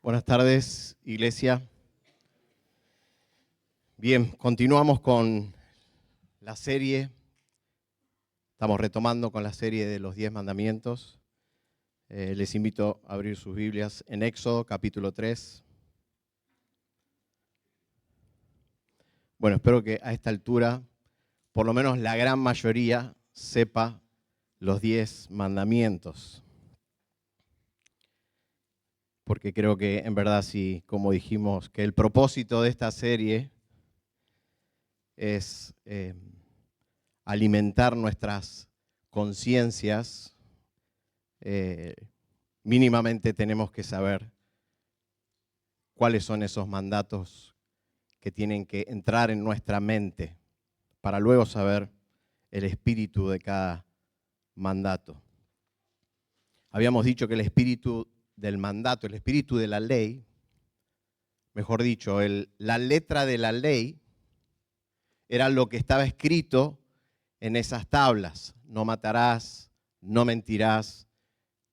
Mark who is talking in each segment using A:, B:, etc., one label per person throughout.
A: Buenas tardes, iglesia. Bien, continuamos con la serie. Estamos retomando con la serie de los 10 mandamientos. Les invito a abrir sus Biblias en Éxodo, capítulo 3. Bueno, espero que a esta altura, por lo menos la gran mayoría, sepa los 10 mandamientos. Porque creo que en verdad sí, como dijimos, que el propósito de esta serie es alimentar nuestras conciencias. Mínimamente tenemos que saber cuáles son esos mandatos que tienen que entrar en nuestra mente para luego saber el espíritu de cada mandato. Habíamos dicho que el espíritu del mandato, el espíritu de la ley, mejor dicho, la letra de la ley era lo que estaba escrito en esas tablas. No matarás, no mentirás.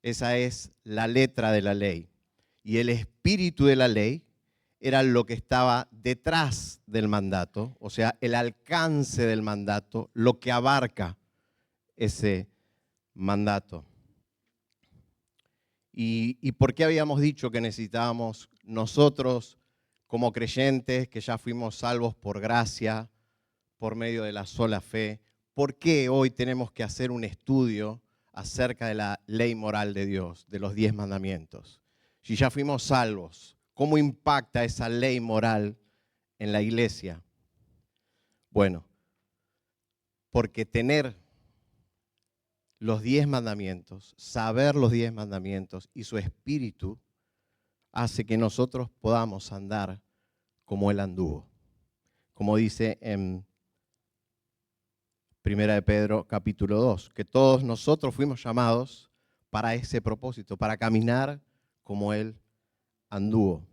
A: Esa es la letra de la ley. Y el espíritu de la ley era lo que estaba detrás del mandato, o sea, el alcance del mandato, lo que abarca ese mandato. ¿Y por qué habíamos dicho que necesitábamos nosotros, como creyentes, que ya fuimos salvos por gracia, por medio de la sola fe, por qué hoy tenemos que hacer un estudio acerca de la ley moral de Dios, de los 10 mandamientos? Si ya fuimos salvos, ¿cómo impacta esa ley moral en la iglesia? Bueno, porque tener los 10 mandamientos, saber los 10 mandamientos y su espíritu hace que nosotros podamos andar como Él anduvo. Como dice en Primera de Pedro, capítulo 2, que todos nosotros fuimos llamados para ese propósito, para caminar como Él anduvo,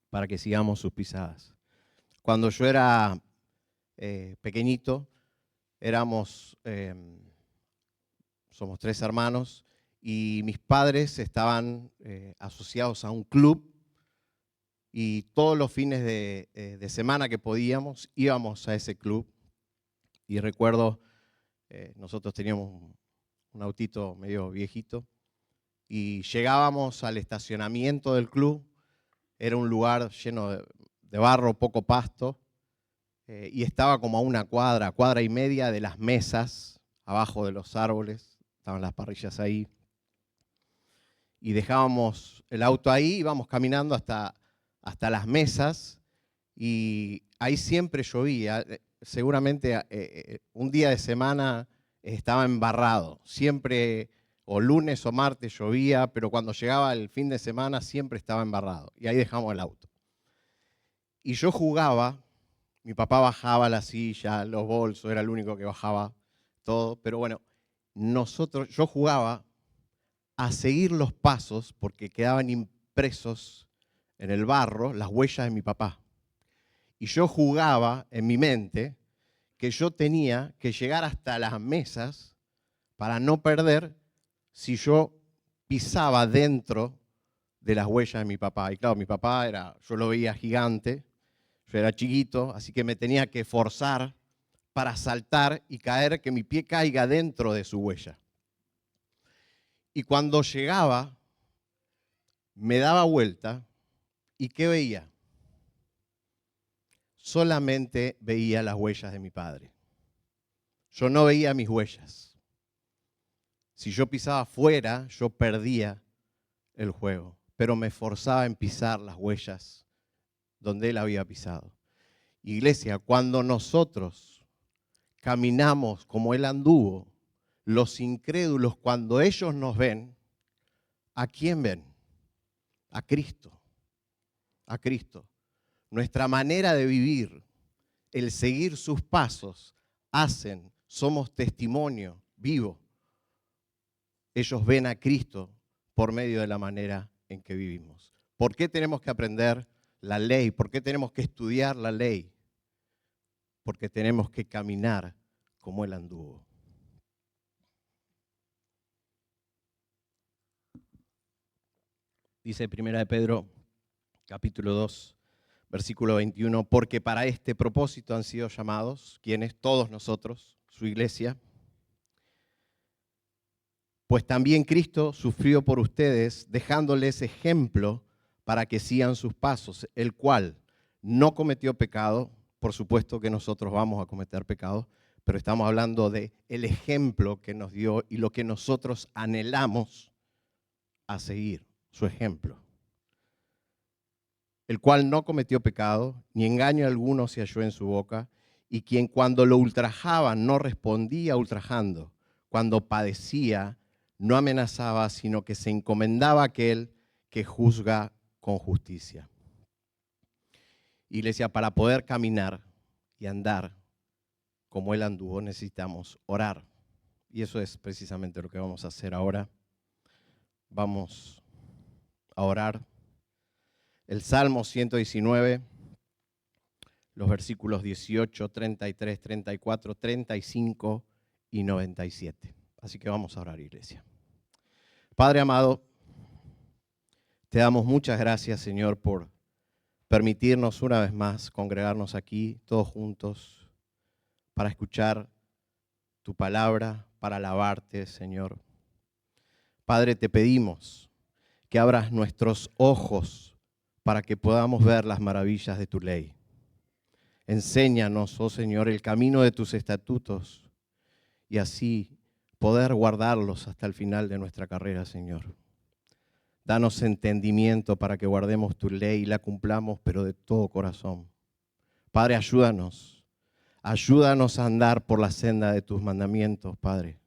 A: para que sigamos sus pisadas. Cuando yo era pequeñito, somos 3 hermanos, y mis padres estaban asociados a un club, y todos los fines de semana que podíamos, íbamos a ese club. Y recuerdo, nosotros teníamos un autito medio viejito, y llegábamos al estacionamiento del club. Era un lugar lleno de barro, poco pasto, y estaba como a una cuadra y media de las mesas, abajo de los árboles, estaban las parrillas ahí. Y dejábamos el auto ahí, íbamos caminando hasta las mesas, y ahí siempre llovía. Seguramente un día de semana estaba embarrado, siempre, o lunes o martes llovía, pero cuando llegaba el fin de semana siempre estaba embarrado, y ahí dejamos el auto. Y yo jugaba, mi papá bajaba la silla, los bolsos, era el único que bajaba todo, pero bueno, yo jugaba a seguir los pasos porque quedaban impresos en el barro las huellas de mi papá. Y yo jugaba en mi mente que yo tenía que llegar hasta las mesas para no perder si yo pisaba dentro de las huellas de mi papá. Y claro, mi papá yo lo veía gigante, yo era chiquito, así que me tenía que forzar para saltar y caer, que mi pie caiga dentro de su huella. Y cuando llegaba, me daba vuelta, ¿y qué veía? Solamente veía las huellas de mi padre. Yo no veía mis huellas. Si yo pisaba fuera, yo perdía el juego, pero me forzaba en pisar las huellas donde él había pisado. Iglesia, cuando nosotros caminamos como él anduvo, los incrédulos, cuando ellos nos ven, ¿a quién ven? A Cristo. A Cristo. Nuestra manera de vivir, el seguir sus pasos, somos testimonio vivo. Ellos ven a Cristo por medio de la manera en que vivimos. ¿Por qué tenemos que aprender la ley? ¿Por qué tenemos que estudiar la ley? Porque tenemos que caminar como Él anduvo. Dice Primera de Pedro, capítulo 2, versículo 21, porque para este propósito han sido llamados, quienes todos nosotros, su iglesia, pues también Cristo sufrió por ustedes, dejándoles ejemplo para que sigan sus pasos, el cual no cometió pecado. Por supuesto que nosotros vamos a cometer pecado, pero estamos hablando de el ejemplo que nos dio y lo que nosotros anhelamos a seguir, su ejemplo. El cual no cometió pecado, ni engaño alguno se halló en su boca, y quien cuando lo ultrajaban no respondía ultrajando, cuando padecía no amenazaba, sino que se encomendaba a aquel que juzga con justicia. Iglesia, para poder caminar y andar como Él anduvo, necesitamos orar. Y eso es precisamente lo que vamos a hacer ahora. Vamos a orar. El Salmo 119, los versículos 18, 33, 34, 35 y 97. Así que vamos a orar, iglesia. Padre amado, te damos muchas gracias, Señor, por permitirnos una vez más congregarnos aquí, todos juntos, para escuchar tu palabra, para alabarte, Señor. Padre, te pedimos que abras nuestros ojos para que podamos ver las maravillas de tu ley. Enséñanos, oh Señor, el camino de tus estatutos y así poder guardarlos hasta el final de nuestra carrera, Señor. Danos entendimiento para que guardemos tu ley y la cumplamos, pero de todo corazón. Padre, ayúdanos. Ayúdanos a andar por la senda de tus mandamientos, Padre,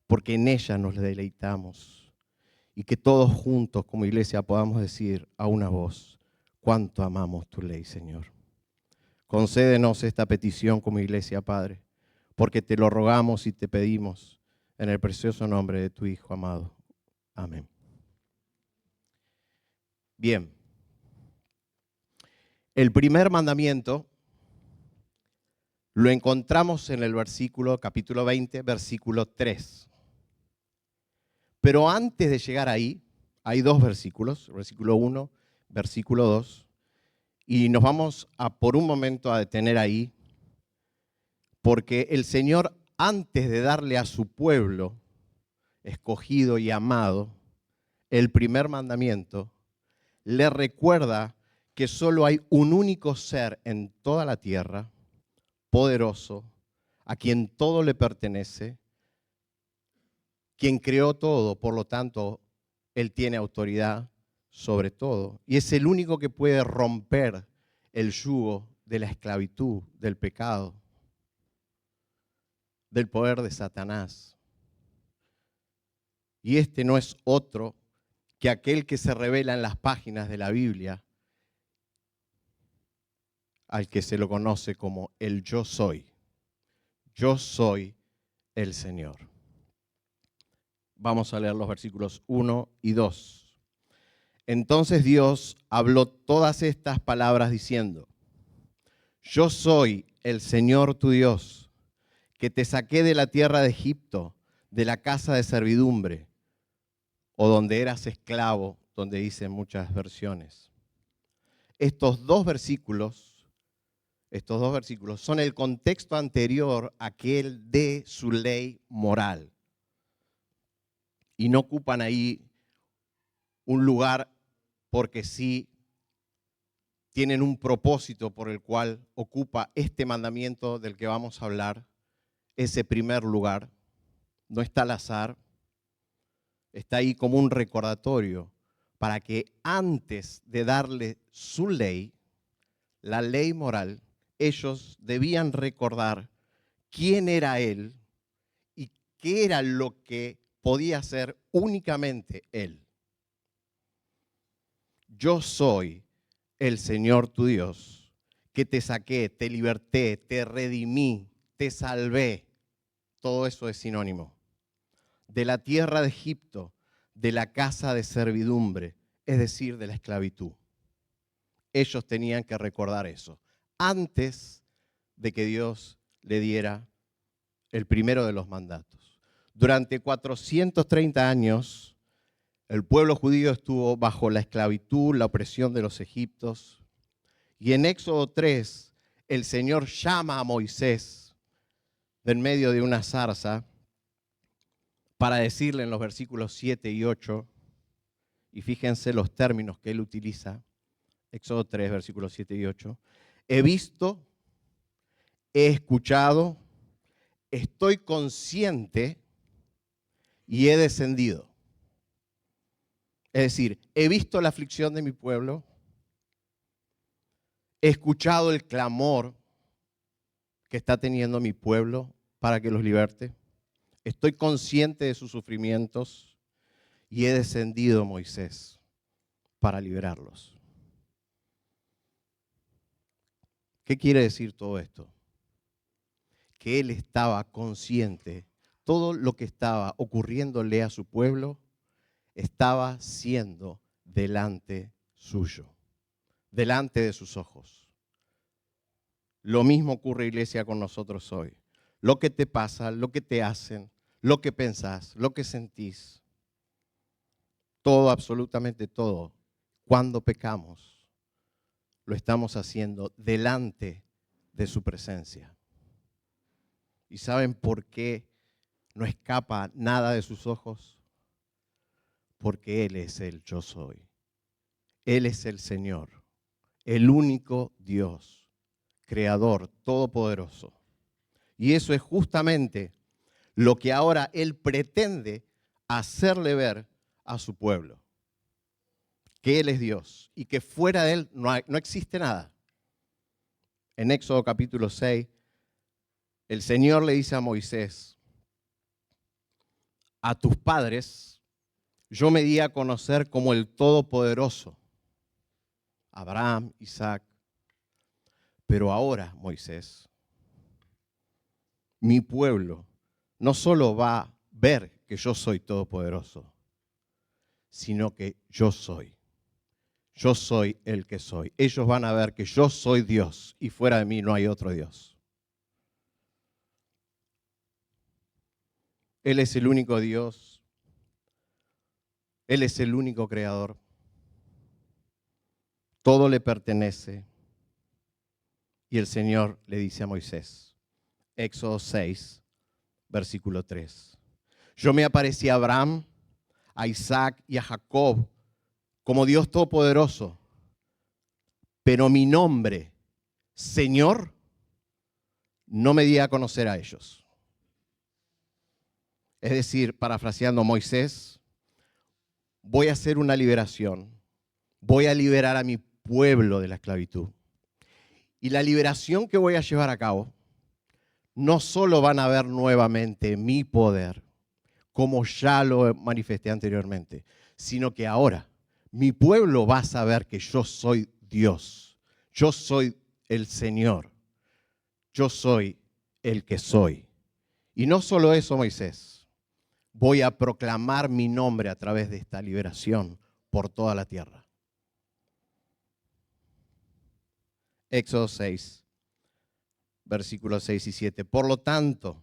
A: porque en ella nos deleitamos. Y que todos juntos como iglesia podamos decir a una voz, cuánto amamos tu ley, Señor. Concédenos esta petición como iglesia, Padre, porque te lo rogamos y te pedimos en el precioso nombre de tu Hijo amado. Amén. Bien. El primer mandamiento lo encontramos en el capítulo 20, versículo 3. Pero antes de llegar ahí, hay dos versículos, versículo 1, versículo 2, y nos vamos por un momento a detener ahí, porque el Señor, antes de darle a su pueblo, escogido y amado, el primer mandamiento, le recuerda que solo hay un único ser en toda la tierra, poderoso, a quien todo le pertenece, quien creó todo, por lo tanto, Él tiene autoridad sobre todo. Y es el único que puede romper el yugo de la esclavitud, del pecado, del poder de Satanás. Y este no es otro que aquel que se revela en las páginas de la Biblia, al que se lo conoce como el Yo Soy. Yo soy el Señor. Vamos a leer los versículos 1 y 2. Entonces Dios habló todas estas palabras diciendo, yo soy el Señor tu Dios, que te saqué de la tierra de Egipto, de la casa de servidumbre, o donde eras esclavo, donde dicen muchas versiones. Estos dos versículos son el contexto anterior a aquel de su ley moral. Y no ocupan ahí un lugar porque sí tienen un propósito por el cual ocupa este mandamiento del que vamos a hablar, ese primer lugar. No está al azar, está ahí como un recordatorio para que antes de darle su ley, la ley moral, ellos debían recordar quién era Él y qué era lo que podía hacer únicamente Él. Yo soy el Señor tu Dios, que te saqué, te liberté, te redimí, te salvé. Todo eso es sinónimo. De la tierra de Egipto, de la casa de servidumbre, es decir, de la esclavitud. Ellos tenían que recordar eso antes de que Dios le diera el primero de los mandatos. Durante 430 años, El pueblo judío estuvo bajo la esclavitud, la opresión de los egipcios. Y en Éxodo 3, el Señor llama a Moisés de en medio de una zarza para decirle en los versículos 7 y 8, y fíjense los términos que él utiliza, Éxodo 3, versículos 7 y 8, he visto, he escuchado, estoy consciente y he descendido. Es decir, he visto la aflicción de mi pueblo, he escuchado el clamor que está teniendo mi pueblo para que los liberte, estoy consciente de sus sufrimientos y he descendido, Moisés, para liberarlos. ¿Qué quiere decir todo esto? Que él estaba consciente, todo lo que estaba ocurriéndole a su pueblo estaba siendo delante suyo, delante de sus ojos. Lo mismo ocurre, iglesia, con nosotros hoy. Lo que te pasa, lo que te hacen, lo que pensás, lo que sentís, todo, absolutamente todo, cuando pecamos, lo estamos haciendo delante de su presencia. ¿Y saben por qué no escapa nada de sus ojos? Porque Él es el yo soy. Él es el Señor, el único Dios, Creador, Todopoderoso. Y eso es justamente lo que ahora Él pretende hacerle ver a su pueblo. Que Él es Dios y que fuera de Él no existe nada. En Éxodo capítulo 6, el Señor le dice a Moisés, a tus padres yo me di a conocer como el Todopoderoso, Abraham, Isaac. Pero ahora, Moisés, mi pueblo no solo va a ver que yo soy todopoderoso, sino que yo soy. Yo soy el que soy. Ellos van a ver que yo soy Dios y fuera de mí no hay otro Dios. Él es el único Dios. Él es el único creador. Todo le pertenece. Y el Señor le dice a Moisés, Éxodo 6, versículo 3. Yo me aparecí a Abraham, a Isaac y a Jacob como Dios Todopoderoso, pero mi nombre, Señor, no me di a conocer a ellos. Es decir, parafraseando Moisés, voy a hacer una liberación, voy a liberar a mi pueblo de la esclavitud. Y la liberación que voy a llevar a cabo, no solo van a ver nuevamente mi poder, como ya lo manifesté anteriormente, sino que ahora mi pueblo va a saber que yo soy Dios, yo soy el Señor, yo soy el que soy. Y no solo eso, Moisés, voy a proclamar mi nombre a través de esta liberación por toda la tierra. Éxodo 6, versículos 6 y 7. Por lo tanto,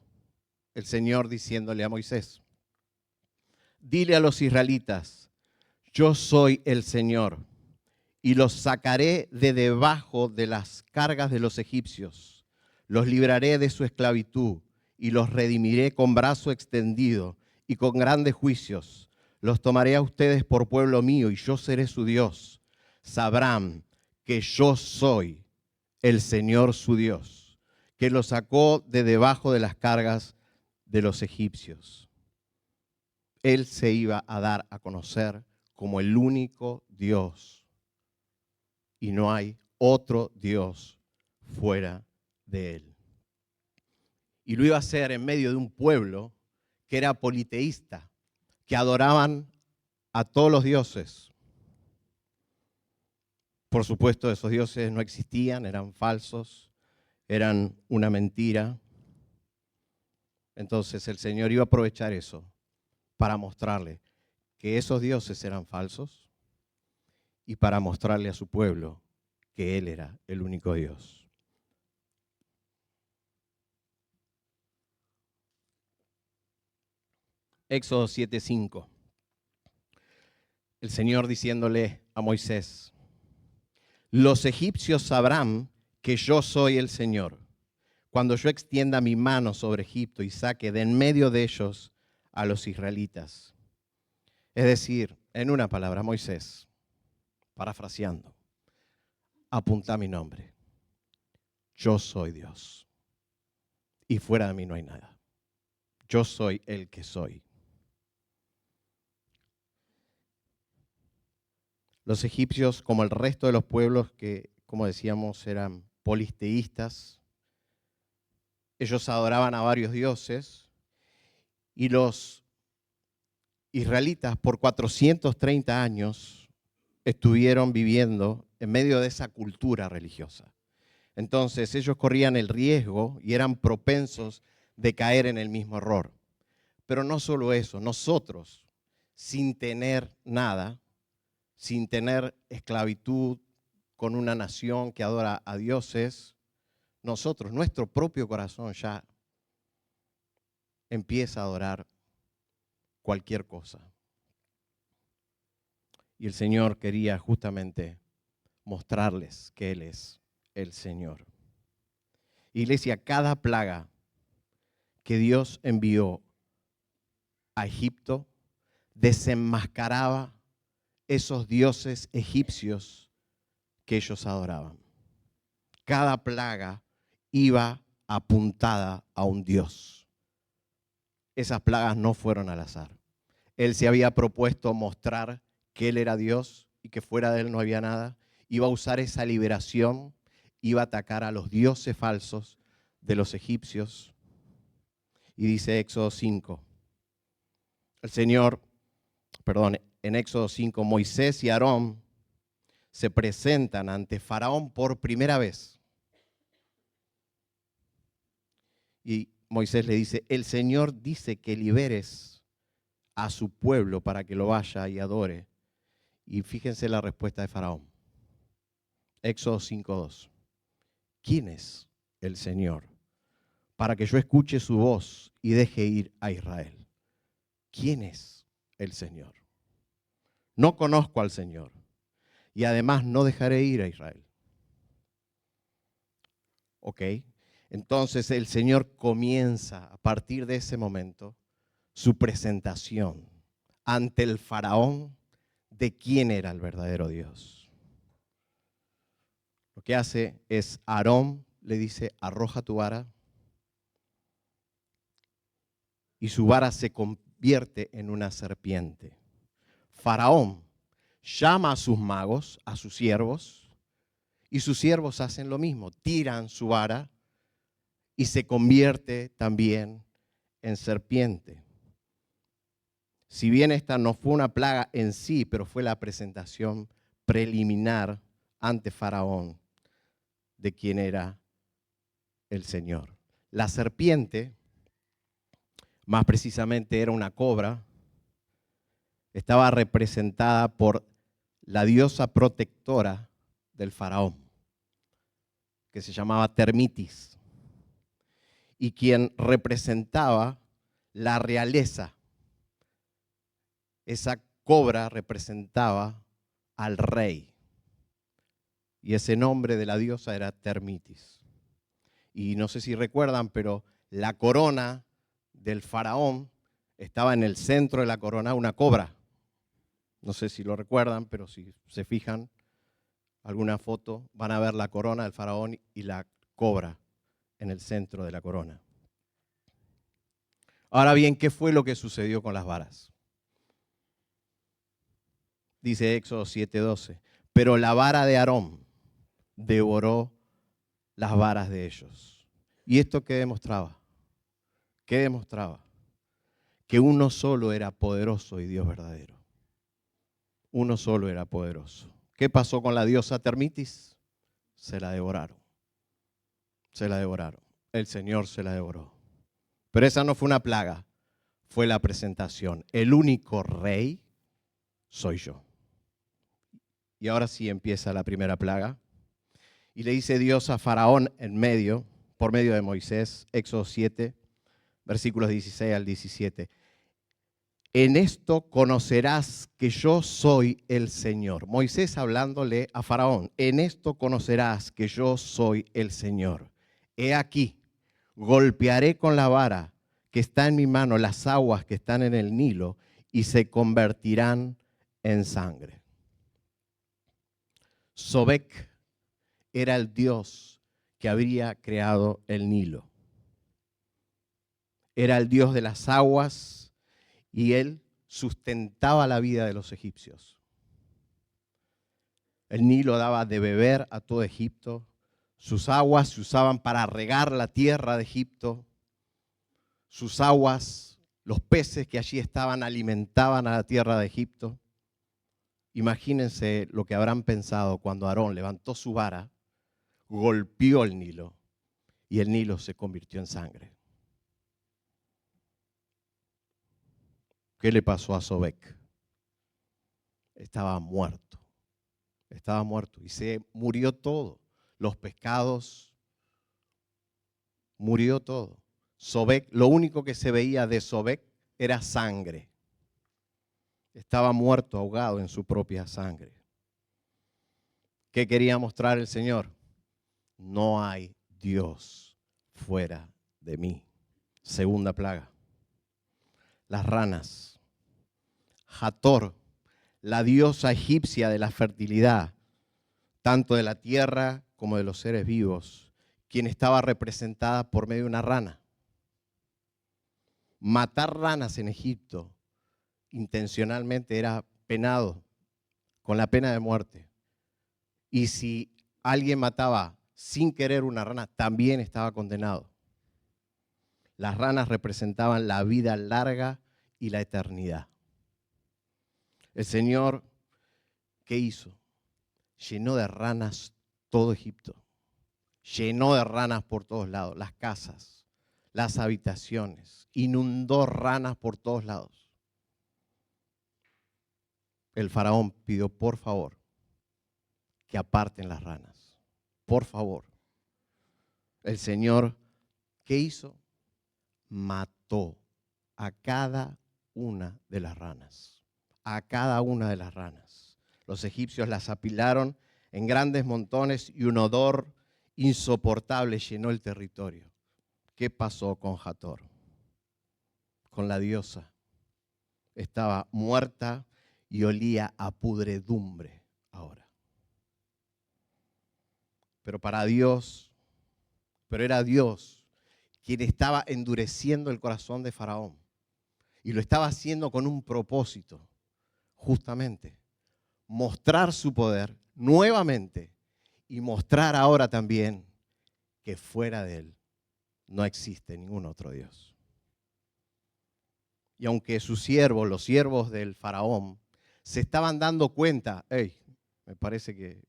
A: el Señor diciéndole a Moisés, dile a los israelitas, yo soy el Señor, y los sacaré de debajo de las cargas de los egipcios. Los libraré de su esclavitud y los redimiré con brazo extendido y con grandes juicios. Los tomaré a ustedes por pueblo mío y yo seré su Dios. Sabrán que yo soy el Señor su Dios, que los sacó de debajo de las cargas de los egipcios. Él se iba a dar a conocer como el único Dios. Y no hay otro Dios fuera de Él. Y lo iba a hacer en medio de un pueblo que era politeísta, que adoraban a todos los dioses. Por supuesto, esos dioses no existían, eran falsos, eran una mentira. Entonces el Señor iba a aprovechar eso para mostrarle que esos dioses eran falsos y para mostrarle a su pueblo que Él era el único Dios. Éxodo 7:5. el Señor diciéndole a Moisés: los egipcios sabrán que yo soy el Señor, cuando yo extienda mi mano sobre Egipto y saque de en medio de ellos a los israelitas. Es decir, en una palabra, Moisés, parafraseando, apunta mi nombre. Yo soy Dios. Y fuera de mí no hay nada. Yo soy el que soy. Los egipcios, como el resto de los pueblos que, como decíamos, eran polisteístas, ellos adoraban a varios dioses, y los israelitas por 430 años estuvieron viviendo en medio de esa cultura religiosa. Entonces ellos corrían el riesgo y eran propensos de caer en el mismo error. Pero no solo eso, nosotros, sin tener nada, sin tener esclavitud con una nación que adora a dioses, nosotros, nuestro propio corazón ya empieza a adorar cualquier cosa. Y el Señor quería justamente mostrarles que Él es el Señor. Iglesia, cada plaga que Dios envió a Egipto desenmascaraba esos dioses egipcios que ellos adoraban. Cada plaga iba apuntada a un dios. Esas plagas no fueron al azar. Él se había propuesto mostrar que Él era Dios y que fuera de Él no había nada. Iba a usar esa liberación, iba a atacar a los dioses falsos de los egipcios. Y dice Éxodo 5, en Éxodo 5, Moisés y Aarón se presentan ante Faraón por primera vez. Y Moisés le dice: el Señor dice que liberes a su pueblo para que lo vaya y adore. Y fíjense la respuesta de Faraón. Éxodo 5:2. ¿Quién es el Señor? Para que yo escuche su voz y deje ir a Israel. ¿Quién es el Señor? No conozco al Señor. Y además no dejaré ir a Israel. ¿Ok? Entonces el Señor comienza a partir de ese momento su presentación ante el faraón de quién era el verdadero Dios. Lo que hace es, Aarón le dice: arroja tu vara, y su vara se convierte en una serpiente. Faraón llama a sus magos, a sus siervos, y sus siervos hacen lo mismo, tiran su vara y se convierte también en serpiente. Si bien esta no fue una plaga en sí, pero fue la presentación preliminar ante Faraón de quién era el Señor. La serpiente, más precisamente era una cobra, estaba representada por la diosa protectora del Faraón, que se llamaba Termitis, y quien representaba la realeza. Esa cobra representaba al rey, y ese nombre de la diosa era Termitis. Y no sé si recuerdan, pero la corona del faraón estaba en el centro de la corona una cobra. No sé si lo recuerdan, pero si se fijan alguna foto, van a ver la corona del faraón y la cobra en el centro de la corona. Ahora bien, ¿qué fue lo que sucedió con las varas? Dice Éxodo 7:12, pero la vara de Aarón devoró las varas de ellos. ¿Y esto qué demostraba? ¿Qué demostraba? Que uno solo era poderoso y Dios verdadero. Uno solo era poderoso. ¿Qué pasó con la diosa Termitis? Se la devoraron. Se la devoraron. El Señor se la devoró. Pero esa no fue una plaga, fue la presentación. El único rey soy yo. Y ahora sí empieza la primera plaga. Y le dice Dios a Faraón por medio de Moisés, Éxodo 7, versículos 16 al 17. En esto conocerás que yo soy el Señor. Moisés hablándole a Faraón. En esto conocerás que yo soy el Señor. He aquí, golpearé con la vara que está en mi mano las aguas que están en el Nilo y se convertirán en sangre. Sobek era el dios que había creado el Nilo. Era el dios de las aguas y él sustentaba la vida de los egipcios. El Nilo daba de beber a todo Egipto. Sus aguas se usaban para regar la tierra de Egipto. Sus aguas, los peces que allí estaban, alimentaban a la tierra de Egipto. Imagínense lo que habrán pensado cuando Aarón levantó su vara, golpeó el Nilo y el Nilo se convirtió en sangre. ¿Qué le pasó a Sobek? Estaba muerto y se murió todo. Los pescados, murió todo. Sobek, lo único que se veía de Sobek era sangre. Estaba muerto, ahogado en su propia sangre. ¿Qué quería mostrar el Señor? No hay Dios fuera de mí. Segunda plaga. Las ranas. Hathor, la diosa egipcia de la fertilidad, tanto de la tierra como de los seres vivos, quien estaba representada por medio de una rana. Matar ranas en Egipto intencionalmente era penado con la pena de muerte. Y si alguien mataba sin querer una rana, también estaba condenado. Las ranas representaban la vida larga y la eternidad. El Señor, ¿qué hizo? Llenó de ranas todo Egipto. Llenó de ranas por todos lados, las casas, las habitaciones. Inundó ranas por todos lados. El faraón pidió, por favor, que aparten las ranas. Por favor. El Señor, ¿qué hizo? Mató a cada una de las ranas. A cada una de las ranas. Los egipcios las apilaron en grandes montones y un odor insoportable llenó el territorio. ¿Qué pasó con Hathor? Con la diosa. Estaba muerta y olía a pudredumbre ahora. Pero era Dios quien estaba endureciendo el corazón de Faraón. Y lo estaba haciendo con un propósito, justamente, mostrar su poder nuevamente y mostrar ahora también que fuera de él no existe ningún otro Dios. Y aunque sus siervos, los siervos del faraón, se estaban dando cuenta, hey, me parece que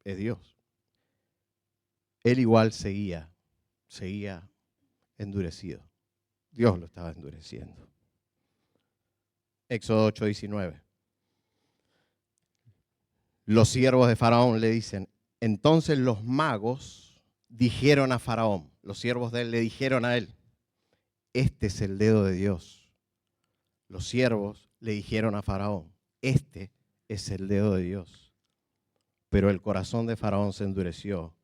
A: es Dios, él igual seguía endurecido. Dios lo estaba endureciendo. Éxodo 8:19. Los siervos de Faraón le dicen, entonces los magos dijeron a Faraón, los siervos de él le dijeron a él, este es el dedo de Dios. Los siervos le dijeron a Faraón, este es el dedo de Dios. Pero el corazón de Faraón se endureció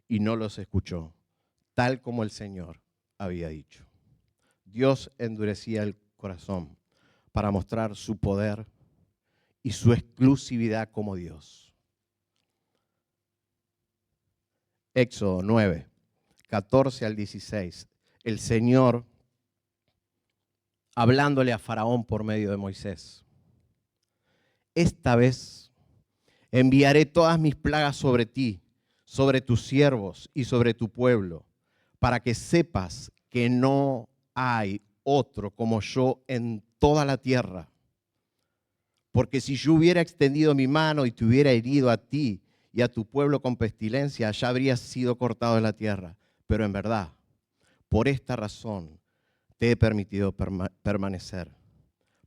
A: y no los escuchó, tal como el Señor había dicho. Dios endurecía el corazón para mostrar su poder y su exclusividad como Dios. Éxodo 9, 14 al 16. El Señor hablándole a Faraón por medio de Moisés. Esta vez enviaré todas mis plagas sobre ti, sobre tus siervos y sobre tu pueblo, para que sepas que no hay otro como yo en toda la tierra. Porque si yo hubiera extendido mi mano y te hubiera herido a ti y a tu pueblo con pestilencia, ya habrías sido cortado de la tierra. Pero en verdad, por esta razón te he permitido permanecer,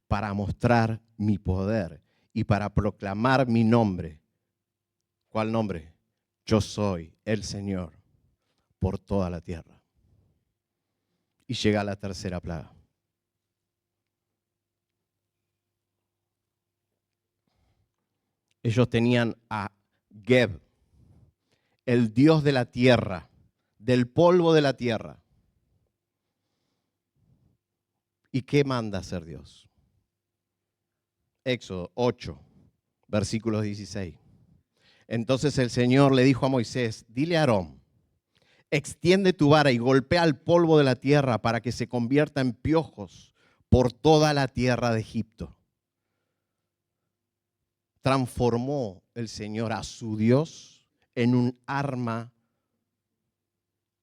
A: para mostrar mi poder y para proclamar mi nombre. ¿Cuál nombre? Yo soy el Señor por toda la tierra. Y llega la tercera plaga. ellos tenían a Geb, el Dios de la tierra, del polvo de la tierra. ¿Y qué manda hacer Dios? Éxodo 8, versículos 16. Entonces el Señor le dijo a Moisés, dile a Aarón, extiende tu vara y golpea el polvo de la tierra para que se convierta en piojos por toda la tierra de Egipto. Transformó el Señor a su Dios en un arma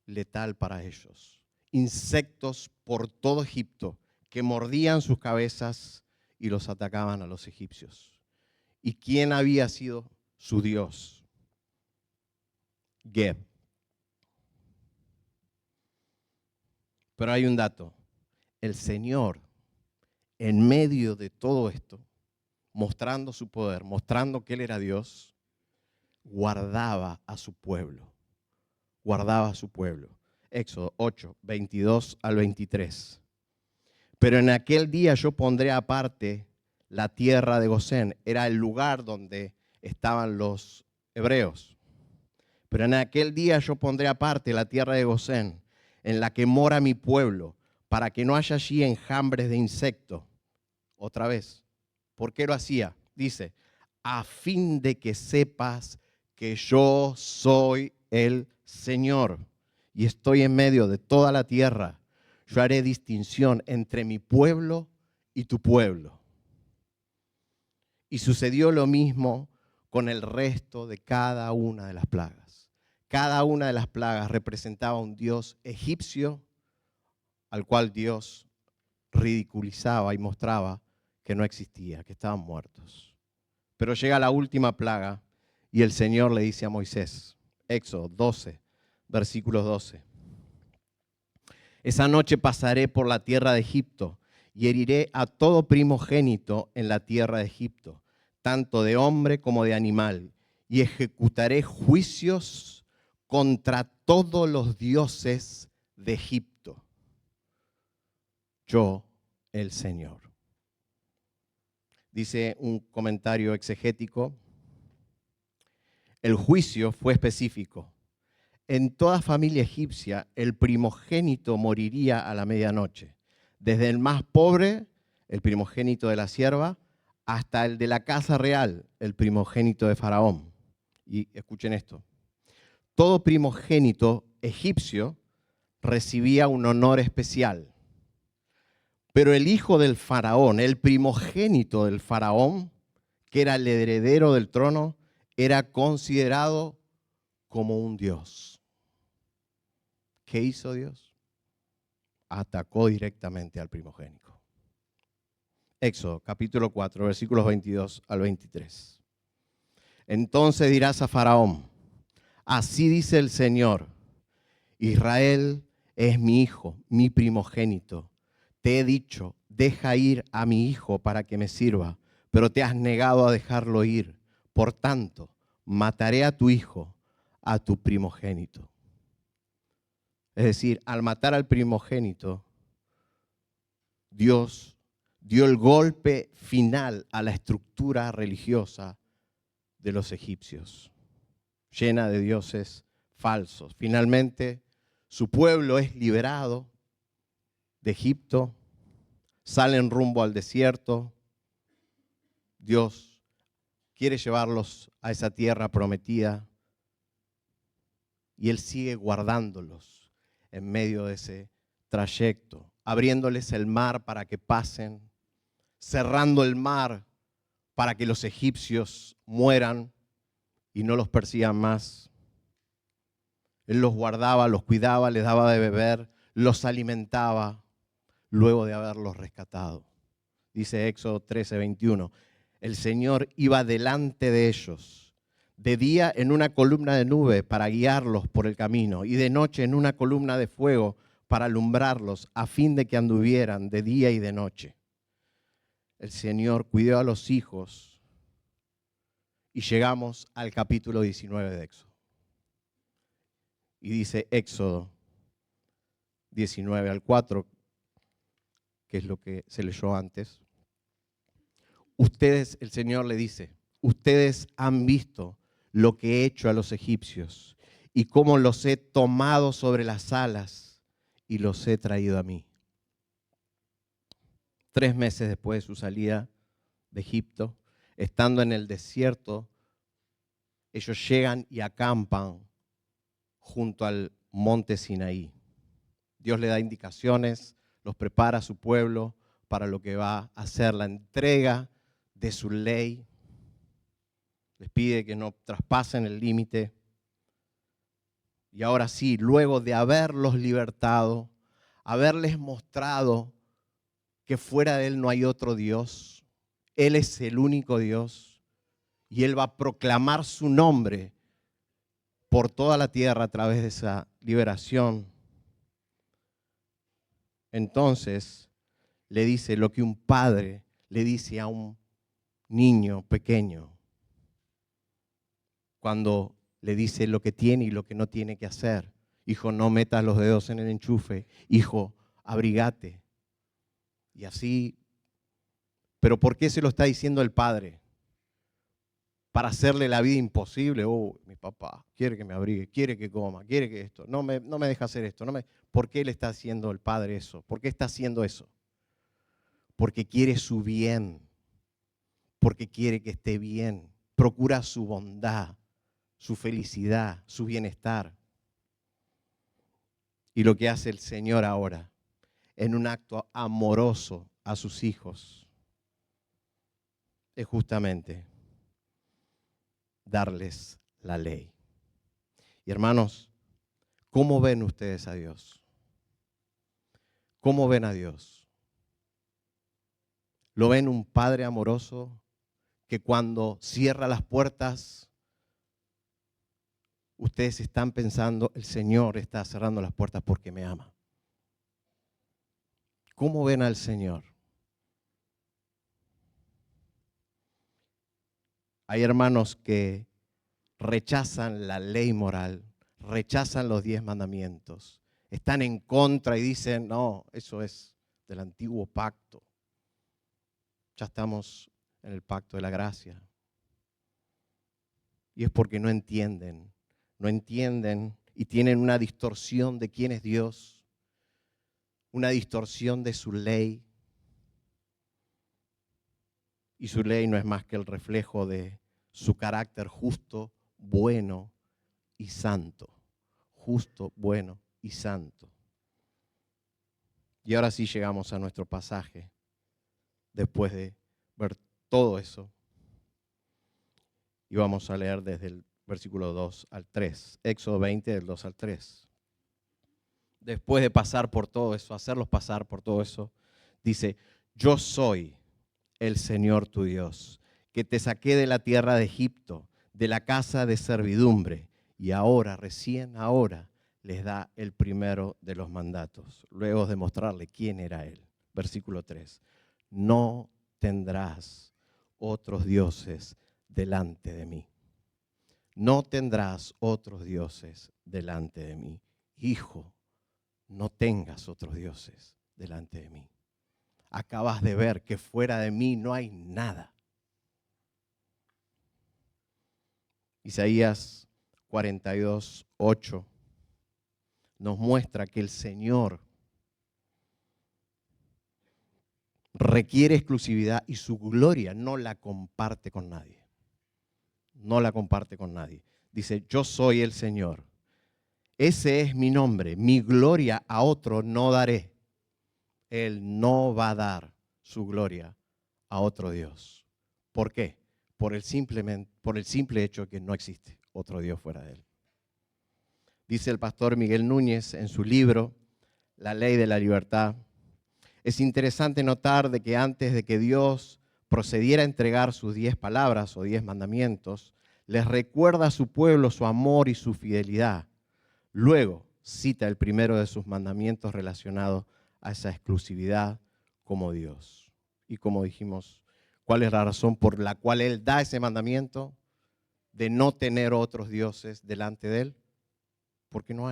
A: letal para ellos. Insectos por todo Egipto que mordían sus cabezas y los atacaban a los egipcios. ¿Y quién había sido su Dios? Geb. Pero hay un dato. El Señor, en medio de todo esto, mostrando su poder, mostrando que Él era Dios, guardaba a su pueblo. Guardaba a su pueblo. Éxodo 8, 22 al 23. Pero en aquel día yo pondré aparte la tierra de Gosén. Era el lugar donde estaban los hebreos. Pero en aquel día yo pondré aparte la tierra de Gosén, en la que mora mi pueblo, para que no haya allí enjambres de insectos. Otra vez. ¿Por qué lo hacía? Dice, a fin de que sepas que yo soy el Señor y estoy en medio de toda la tierra. Yo haré distinción entre mi pueblo y tu pueblo. Y sucedió lo mismo con el resto de cada una de las plagas. Cada una de las plagas representaba un dios egipcio al cual Dios ridiculizaba y mostraba que no existía, que estaban muertos. Pero llega la última plaga y el Señor le dice a Moisés, Éxodo 12, versículos 12. Esa noche pasaré por la tierra de Egipto y heriré a todo primogénito en la tierra de Egipto, tanto de hombre como de animal, y ejecutaré juicios contra todos los dioses de Egipto. Yo, el Señor. Dice un comentario exegético, el juicio fue específico. En toda familia egipcia, el primogénito moriría a la medianoche, desde el más pobre, el primogénito de la sierva, hasta el de la casa real, el primogénito de Faraón. Y escuchen esto, todo primogénito egipcio recibía un honor especial, pero el hijo del faraón, el primogénito del faraón, que era el heredero del trono, era considerado como un dios. ¿Qué hizo Dios? Atacó directamente al primogénito. Éxodo capítulo 4, versículos 22 al 23. Entonces dirás a Faraón, así dice el Señor, Israel es mi hijo, mi primogénito. Te he dicho, deja ir a mi hijo para que me sirva, pero te has negado a dejarlo ir. Por tanto, mataré a tu hijo, a tu primogénito. Es decir, al matar al primogénito, Dios dio el golpe final a la estructura religiosa de los egipcios, llena de dioses falsos. Finalmente, su pueblo es liberado de Egipto, salen rumbo al desierto. Dios quiere llevarlos a esa tierra prometida y Él sigue guardándolos en medio de ese trayecto, abriéndoles el mar para que pasen, cerrando el mar para que los egipcios mueran y no los persigan más. Él los guardaba, los cuidaba, les daba de beber, los alimentaba luego de haberlos rescatado. Dice Éxodo 13, 21. El Señor iba delante de ellos, de día en una columna de nube para guiarlos por el camino y de noche en una columna de fuego para alumbrarlos a fin de que anduvieran de día y de noche. El Señor cuidó a los hijos y llegamos al capítulo 19 de Éxodo. Y dice Éxodo 19 al 4, que es lo que se leyó antes. Ustedes, el Señor le dice, ustedes han visto lo que he hecho a los egipcios y cómo los he tomado sobre las alas y los he traído a mí. 3 meses después de su salida de Egipto, estando en el desierto, ellos llegan y acampan junto al monte Sinaí. Dios le da indicaciones, los prepara a su pueblo para lo que va a hacer la entrega de su ley. Les pide que no traspasen el límite. Y ahora sí, luego de haberlos libertado, haberles mostrado que fuera de Él no hay otro Dios, Él es el único Dios y Él va a proclamar su nombre por toda la tierra a través de esa liberación. Entonces le dice lo que un padre le dice a un niño pequeño cuando le dice lo que tiene y lo que no tiene que hacer. Hijo, no metas los dedos en el enchufe. Hijo, abrigate. Y así, pero ¿por qué se lo está diciendo el padre? Para hacerle la vida imposible. Oh, mi papá quiere que me abrigue, quiere que coma, quiere que esto. No me deja hacer esto. ¿Por qué le está haciendo el padre eso? ¿Por qué está haciendo eso? Porque quiere su bien. Porque quiere que esté bien. Procura su bondad, su felicidad, su bienestar. Y lo que hace el Señor ahora, en un acto amoroso a sus hijos, es justamente darles la ley. Y hermanos, ¿cómo ven ustedes a Dios? ¿Cómo ven a Dios? ¿Lo ven un Padre amoroso que cuando cierra las puertas, ustedes están pensando, el Señor está cerrando las puertas porque me ama? ¿Cómo ven al Señor? Hay hermanos que rechazan la ley moral, rechazan los 10 mandamientos, están en contra y dicen, no, eso es del antiguo pacto. Ya estamos en el pacto de la gracia. Y es porque no entienden y tienen una distorsión de quién es Dios, una distorsión de su ley. Y su ley no es más que el reflejo de su carácter justo, bueno y santo. Justo, bueno y santo. Y ahora sí llegamos a nuestro pasaje, después de ver todo eso. Y vamos a leer desde el versículo 2 al 3, Éxodo 20, del 2 al 3. Después de pasar por todo eso, hacerlos pasar por todo eso, dice, yo soy el Señor tu Dios, que te saqué de la tierra de Egipto, de la casa de servidumbre, y ahora, recién ahora, les da el primero de los mandatos, luego de mostrarle quién era Él. Versículo 3, no tendrás otros dioses delante de mí. No tendrás otros dioses delante de mí. Hijo, no tengas otros dioses delante de mí. Acabas de ver que fuera de mí no hay nada. Isaías 42, 8 nos muestra que el Señor requiere exclusividad y su gloria no la comparte con nadie. No la comparte con nadie. Dice, yo soy el Señor. Ese es mi nombre. Mi gloria a otro no daré. Él no va a dar su gloria a otro Dios. ¿Por qué? Por el simple hecho de que no existe otro Dios fuera de Él. Dice el pastor Miguel Núñez en su libro, La Ley de la Libertad. Es interesante notar de que antes de que Dios procediera a entregar sus 10 palabras o 10 mandamientos, les recuerda a su pueblo su amor y su fidelidad. Luego cita el primero de sus mandamientos relacionado a esa exclusividad como Dios. Y como dijimos, ¿cuál es la razón por la cual Él da ese mandamiento de no tener otros dioses delante de Él? Porque no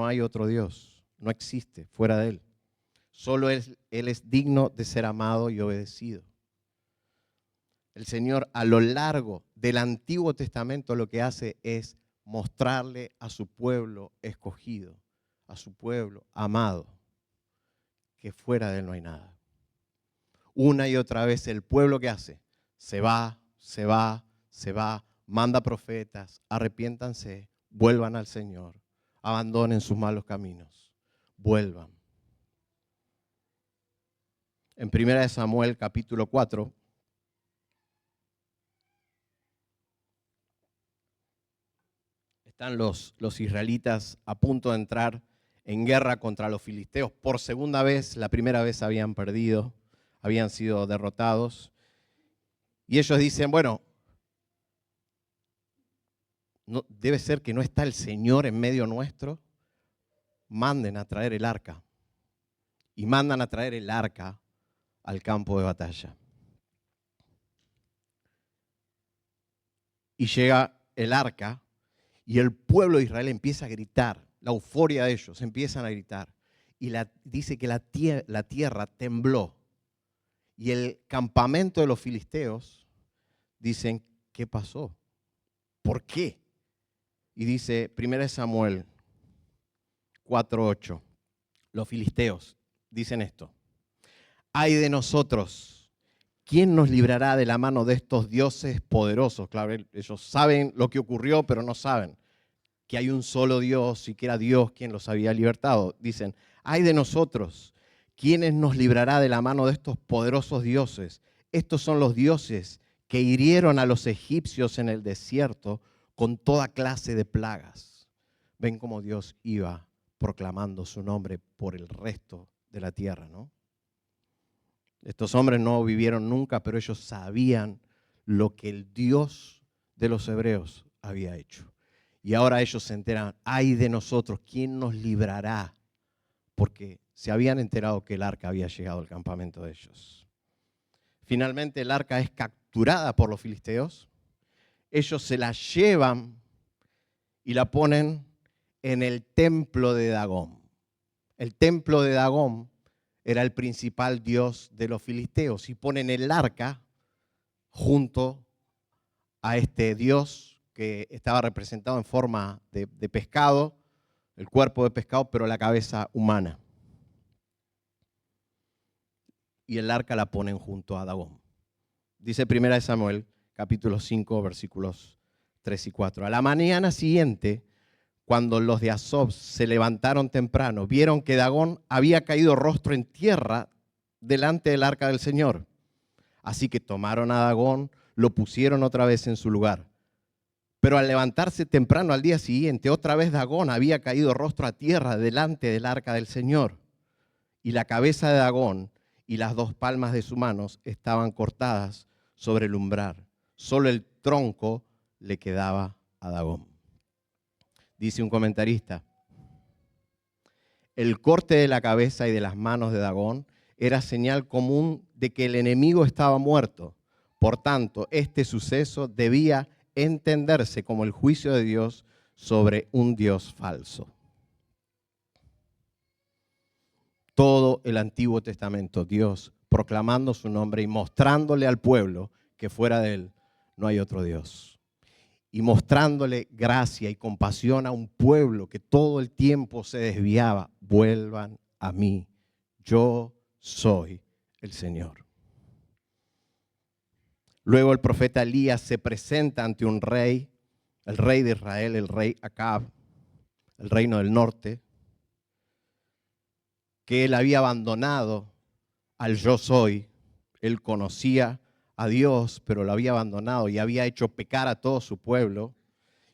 A: hay otro Dios, no existe fuera de Él. Solo Él es digno de ser amado y obedecido. El Señor a lo largo del Antiguo Testamento lo que hace es mostrarle a su pueblo escogido, a su pueblo amado, que fuera de él no hay nada. Una y otra vez el pueblo que hace, se va, se va, se va, manda profetas, arrepiéntanse, vuelvan al Señor, abandonen sus malos caminos, vuelvan. En 1 Samuel capítulo 4, están los israelitas a punto de entrar en guerra contra los filisteos. Por segunda vez, la primera vez habían perdido, habían sido derrotados. Y ellos dicen, bueno, no, debe ser que no está el Señor en medio nuestro. Manden a traer el arca. Y mandan a traer el arca al campo de batalla. Y llega el arca y el pueblo de Israel empieza a gritar. La euforia de ellos, empiezan a gritar. Y dice que la tierra tembló. Y el campamento de los filisteos dicen, ¿qué pasó? ¿Por qué? Y dice 1 Samuel 4:8, los filisteos dicen esto: ay de nosotros, ¿quién nos librará de la mano de estos dioses poderosos? Claro, ellos saben lo que ocurrió, pero no saben que hay un solo Dios y que era Dios quien los había libertado. Dicen, ay de nosotros, ¿quién nos librará de la mano de estos poderosos dioses? Estos son los dioses que hirieron a los egipcios en el desierto con toda clase de plagas. Ven cómo Dios iba proclamando su nombre por el resto de la tierra, ¿no? Estos hombres no vivieron nunca, pero ellos sabían lo que el Dios de los hebreos había hecho. Y ahora ellos se enteran, ay de nosotros, ¿quién nos librará? Porque se habían enterado que el arca había llegado al campamento de ellos. Finalmente el arca es capturada por los filisteos. Ellos se la llevan y la ponen en el templo de Dagón. El templo de Dagón era el principal dios de los filisteos y ponen el arca junto a este dios que estaba representado en forma de pescado, el cuerpo de pescado, pero la cabeza humana. Y el arca la ponen junto a Dagón. Dice 1 Samuel, capítulo 5, versículos 3 y 4. A la mañana siguiente, cuando los de Azob se levantaron temprano, vieron que Dagón había caído rostro en tierra delante del arca del Señor. Así que tomaron a Dagón, lo pusieron otra vez en su lugar. Pero al levantarse temprano al día siguiente, otra vez Dagón había caído rostro a tierra delante del arca del Señor. Y la cabeza de Dagón y las dos palmas de sus manos estaban cortadas sobre el umbral. Solo el tronco le quedaba a Dagón. Dice un comentarista, el corte de la cabeza y de las manos de Dagón era señal común de que el enemigo estaba muerto. Por tanto, este suceso debía entenderse como el juicio de Dios sobre un Dios falso. Todo el Antiguo Testamento, Dios proclamando su nombre y mostrándole al pueblo que fuera de él no hay otro Dios. Y mostrándole gracia y compasión a un pueblo que todo el tiempo se desviaba. Vuelvan a mí, yo soy el Señor. Luego el profeta Elías se presenta ante un rey, el rey de Israel, el rey Acab, el reino del norte, que él había abandonado al yo soy. Él conocía a Dios, pero lo había abandonado y había hecho pecar a todo su pueblo.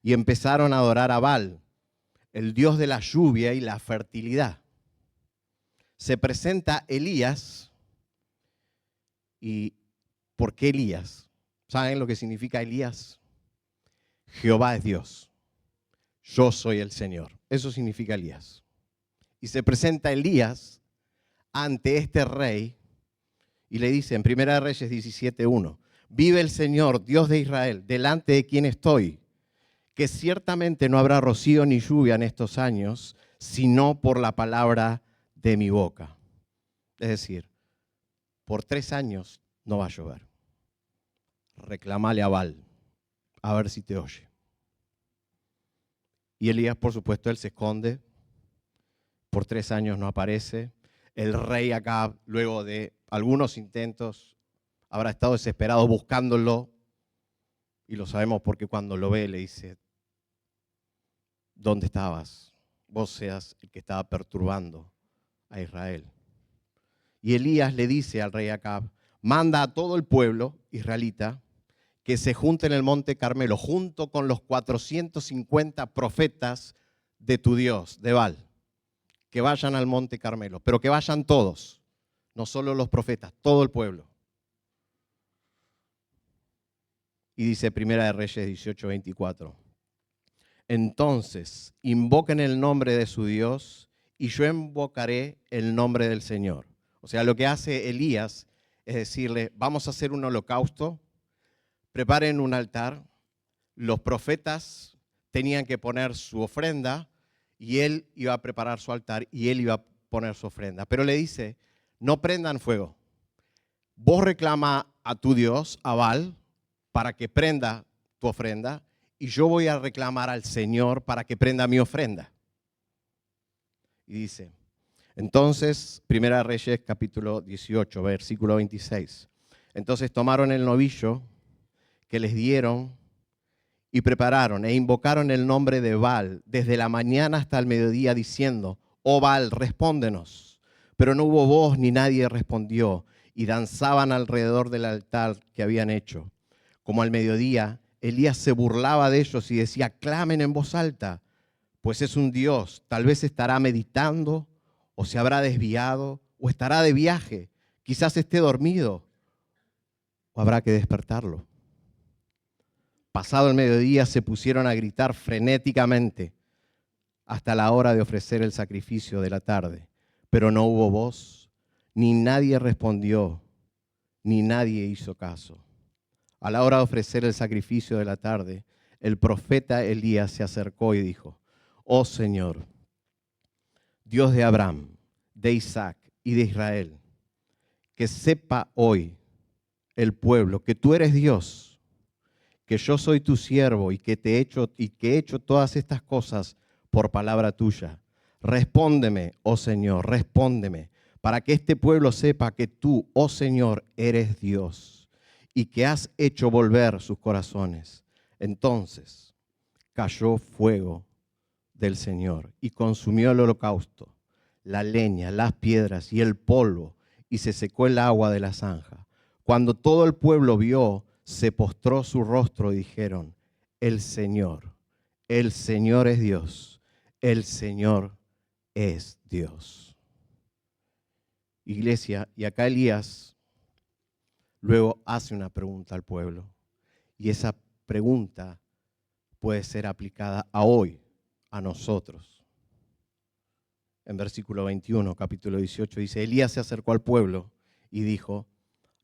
A: Y empezaron a adorar a Baal, el dios de la lluvia y la fertilidad. Se presenta Elías. ¿Y por qué Elías? ¿Saben lo que significa Elías? Jehová es Dios. Yo soy el Señor. Eso significa Elías. Y se presenta Elías ante este rey y le dice en 1 Reyes 17:1, vive el Señor, Dios de Israel, delante de quien estoy, que ciertamente no habrá rocío ni lluvia en estos años, sino por la palabra de mi boca. Es decir, por 3 años no va a llover. reclamale a Baal, a ver si te oye. Y Elías, por supuesto, él se esconde, por 3 años no aparece. El rey Acab, luego de algunos intentos, habrá estado desesperado buscándolo, y lo sabemos porque cuando lo ve le dice, ¿dónde estabas? Vos seas el que estaba perturbando a Israel. Y Elías le dice al rey Acab, manda a todo el pueblo israelita que se junte en el monte Carmelo, junto con los 450 profetas de tu Dios, de Baal, que vayan al monte Carmelo, pero que vayan todos, no solo los profetas, todo el pueblo. Y dice Primera de Reyes 18:24. Entonces, invoquen el nombre de su Dios y yo invocaré el nombre del Señor. O sea, lo que hace Elías es decirle, vamos a hacer un holocausto, preparen un altar, los profetas tenían que poner su ofrenda y él iba a preparar su altar y él iba a poner su ofrenda. Pero le dice, no prendan fuego. Vos reclama a tu Dios, a Baal, para que prenda tu ofrenda y yo voy a reclamar al Señor para que prenda mi ofrenda. Y dice, entonces, Primera de Reyes, capítulo 18, versículo 26. Entonces tomaron el novillo que les dieron y prepararon e invocaron el nombre de Baal desde la mañana hasta el mediodía diciendo, oh Baal, respóndenos. Pero no hubo voz ni nadie respondió y danzaban alrededor del altar que habían hecho. Como al mediodía, Elías se burlaba de ellos y decía, clamen en voz alta, pues es un Dios, tal vez estará meditando o se habrá desviado o estará de viaje, quizás esté dormido o habrá que despertarlo. Pasado el mediodía se pusieron a gritar frenéticamente hasta la hora de ofrecer el sacrificio de la tarde, pero no hubo voz, ni nadie respondió, ni nadie hizo caso. A la hora de ofrecer el sacrificio de la tarde, el profeta Elías se acercó y dijo, oh Señor, Dios de Abraham, de Isaac y de Israel, que sepa hoy el pueblo que tú eres Dios, que yo soy tu siervo y que he hecho todas estas cosas por palabra tuya. Respóndeme, oh Señor, respóndeme, para que este pueblo sepa que tú, oh Señor, eres Dios y que has hecho volver sus corazones. Entonces cayó fuego del Señor y consumió el holocausto, la leña, las piedras y el polvo, y se secó el agua de la zanja. Cuando todo el pueblo vio, se postró su rostro y dijeron, el Señor es Dios, el Señor es Dios. Iglesia, y acá Elías luego hace una pregunta al pueblo, y esa pregunta puede ser aplicada a hoy, a nosotros. En versículo 21, capítulo 18, dice, Elías se acercó al pueblo y dijo,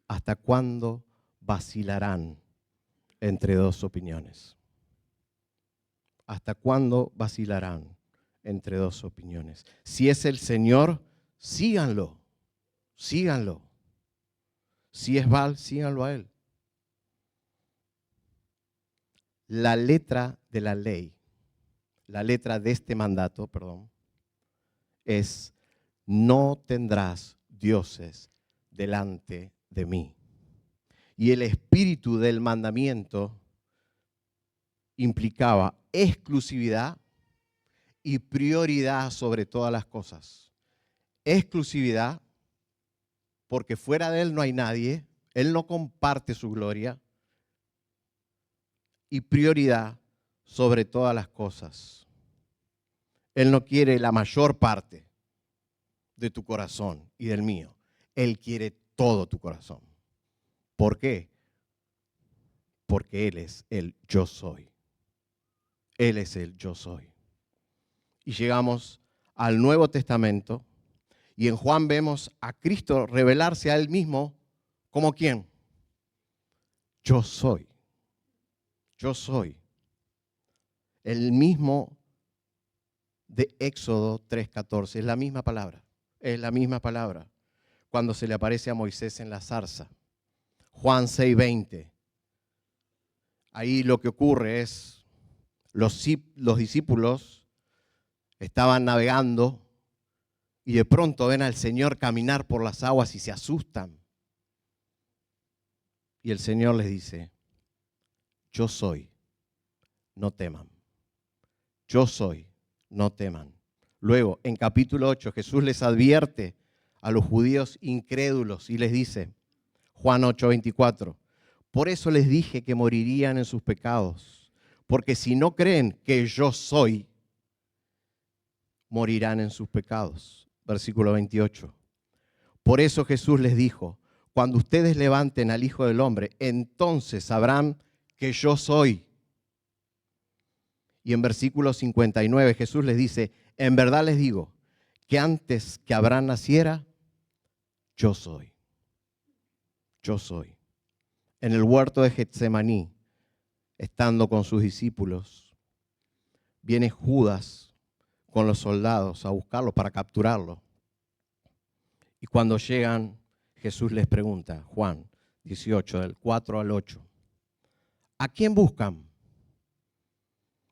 A: ¿hasta cuándo vacilarán entre dos opiniones? ¿Hasta cuándo vacilarán entre dos opiniones? Si es el Señor, síganlo, síganlo. Si es Baal, síganlo a él. La letra de la ley, la letra de este mandato, es no tendrás dioses delante de mí. Y el espíritu del mandamiento implicaba exclusividad y prioridad sobre todas las cosas. Exclusividad, porque fuera de él no hay nadie, él no comparte su gloria, y prioridad sobre todas las cosas. Él no quiere la mayor parte de tu corazón y del mío. Él quiere todo tu corazón. ¿Por qué? Porque Él es el yo soy. Él es el yo soy. Y llegamos al Nuevo Testamento y en Juan vemos a Cristo revelarse a Él mismo como ¿quién? Yo soy. Yo soy. El mismo de Éxodo 3:14. Es la misma palabra. Es la misma palabra. Cuando se le aparece a Moisés en la zarza. Juan 6:20. ahí lo que ocurre es, los discípulos estaban navegando y de pronto ven al Señor caminar por las aguas y se asustan. Y el Señor les dice, yo soy, no teman. Yo soy, no teman. Luego, en capítulo 8, Jesús les advierte a los judíos incrédulos y les dice, Juan 8:24, por eso les dije que morirían en sus pecados, porque si no creen que yo soy, morirán en sus pecados. Versículo 28. Por eso Jesús les dijo, cuando ustedes levanten al Hijo del Hombre, entonces sabrán que yo soy. Y en versículo 59 Jesús les dice, en verdad les digo, que antes que Abraham naciera, yo soy. Yo soy. En el huerto de Getsemaní, estando con sus discípulos, viene Judas con los soldados a buscarlo para capturarlo. Y cuando llegan, Jesús les pregunta, Juan 18, del 4 al 8, ¿a quién buscan?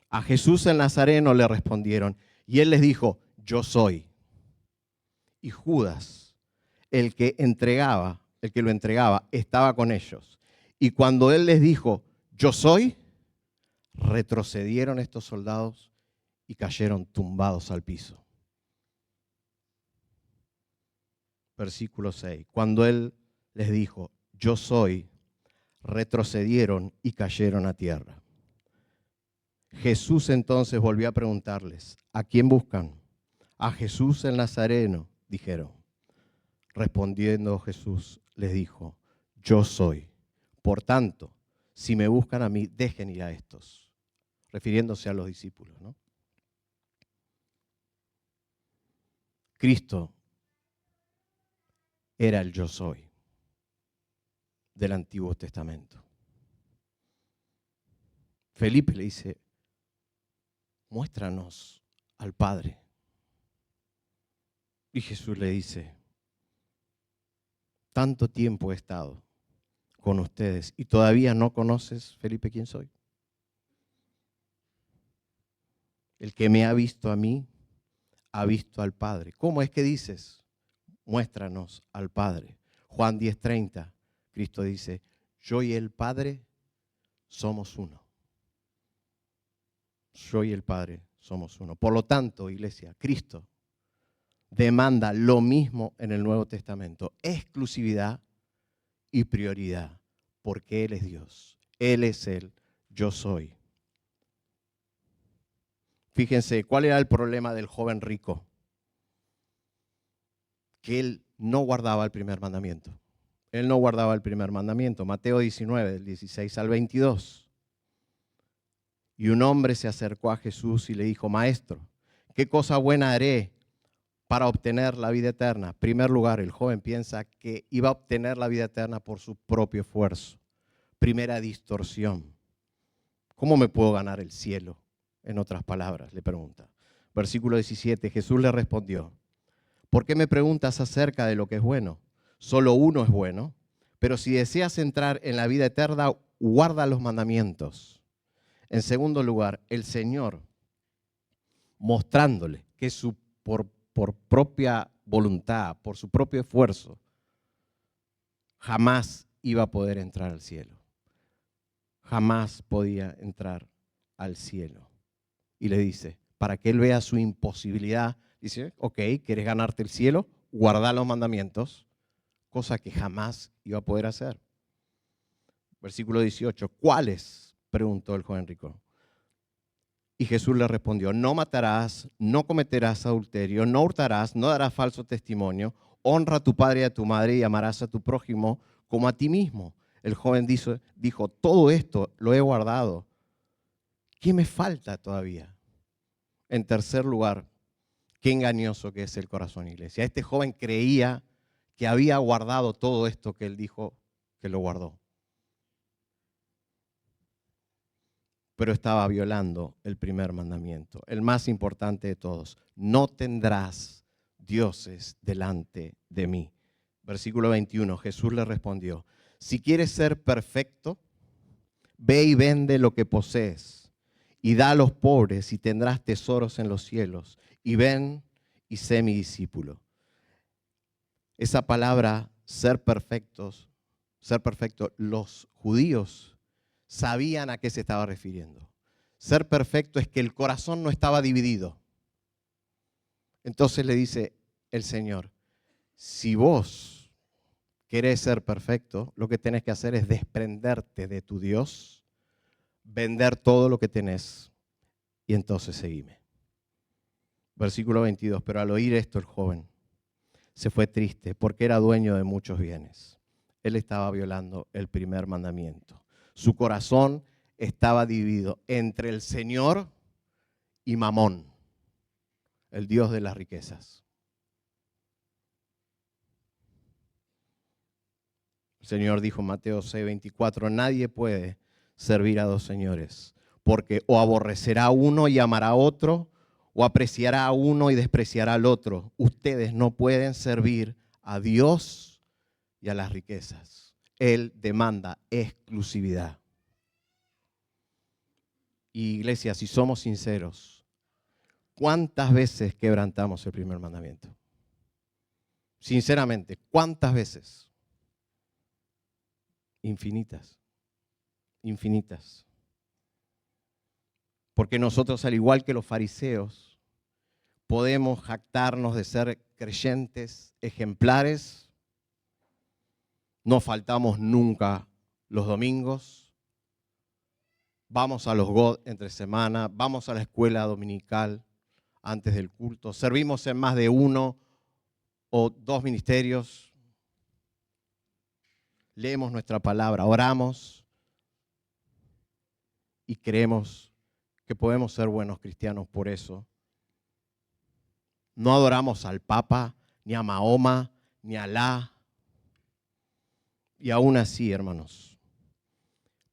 A: A Jesús el Nazareno, le respondieron, y él les dijo, yo soy. Y Judas, el que lo entregaba, estaba con ellos. Y cuando él les dijo, yo soy, retrocedieron estos soldados y cayeron tumbados al piso. Versículo 6. Cuando él les dijo, yo soy, retrocedieron y cayeron a tierra. Jesús entonces volvió a preguntarles, ¿a quién buscan? A Jesús el Nazareno, dijeron. Respondiendo Jesús les dijo, yo soy. Por tanto, si me buscan a mí, dejen ir a estos. Refiriéndose a los discípulos, ¿no? Cristo era el yo soy del Antiguo Testamento. Felipe le dice, muéstranos al Padre. Y Jesús le dice, tanto tiempo he estado con ustedes y todavía no conoces, Felipe, quién soy. El que me ha visto a mí, ha visto al Padre. ¿Cómo es que dices? Muéstranos al Padre. Juan 10:30, Cristo dice, yo y el Padre somos uno. Yo y el Padre somos uno. Por lo tanto, iglesia, Cristo demanda lo mismo en el Nuevo Testamento, exclusividad y prioridad, porque Él es Dios. Él es el yo soy. Fíjense, ¿cuál era el problema del joven rico? Que él no guardaba el primer mandamiento. Él no guardaba el primer mandamiento. Mateo 19, del 16 al 22. Y un hombre se acercó a Jesús y le dijo, Maestro, ¿qué cosa buena haré para obtener la vida eterna? En primer lugar, el joven piensa que iba a obtener la vida eterna por su propio esfuerzo. Primera distorsión. ¿Cómo me puedo ganar el cielo? En otras palabras, le pregunta. Versículo 17, Jesús le respondió, ¿por qué me preguntas acerca de lo que es bueno? Solo uno es bueno, pero si deseas entrar en la vida eterna, guarda los mandamientos. En segundo lugar, el Señor, mostrándole que por propia voluntad, por su propio esfuerzo, jamás iba a poder entrar al cielo. Jamás podía entrar al cielo. Y le dice, para que él vea su imposibilidad, dice, ok, ¿quieres ganarte el cielo? Guarda los mandamientos, cosa que jamás iba a poder hacer. Versículo 18, ¿cuáles? Preguntó el joven rico. Y Jesús le respondió, no matarás, no cometerás adulterio, no hurtarás, no darás falso testimonio, honra a tu padre y a tu madre y amarás a tu prójimo como a ti mismo. El joven dijo, todo esto lo he guardado. ¿Qué me falta todavía? En tercer lugar, qué engañoso que es el corazón, iglesia. Este joven creía que había guardado todo esto que él dijo que lo guardó. Pero estaba violando el primer mandamiento, el más importante de todos. No tendrás dioses delante de mí. Versículo 21, Jesús le respondió, si quieres ser perfecto, Ve y vende lo que posees y da a los pobres y tendrás tesoros en los cielos. Y ven y sé mi discípulo. Esa palabra, ser perfecto, los judíos sabían a qué se estaba refiriendo. Ser perfecto es que el corazón no estaba dividido. Entonces le dice el Señor, si vos querés ser perfecto, lo que tenés que hacer es desprenderte de tu Dios, vender todo lo que tenés y entonces seguime. Versículo 22, pero al oír esto el joven se fue triste porque era dueño de muchos bienes. Él estaba violando el primer mandamiento. Su corazón estaba dividido entre el Señor y Mamón, el Dios de las riquezas. El Señor dijo en Mateo 6:24, nadie puede servir a dos señores, porque o aborrecerá a uno y amará a otro, o apreciará a uno y despreciará al otro. Ustedes no pueden servir a Dios y a las riquezas. Él demanda exclusividad. Y iglesia, si somos sinceros, ¿cuántas veces quebrantamos el primer mandamiento? Sinceramente, ¿cuántas veces? Infinitas, infinitas. Porque nosotros, al igual que los fariseos, podemos jactarnos de ser creyentes ejemplares, no faltamos nunca los domingos, vamos a los God entre semana, vamos a la escuela dominical antes del culto, servimos en más de uno o dos ministerios, leemos nuestra palabra, oramos y creemos que podemos ser buenos cristianos por eso. No adoramos al Papa, ni a Mahoma, ni a Alá. Y aún así, hermanos,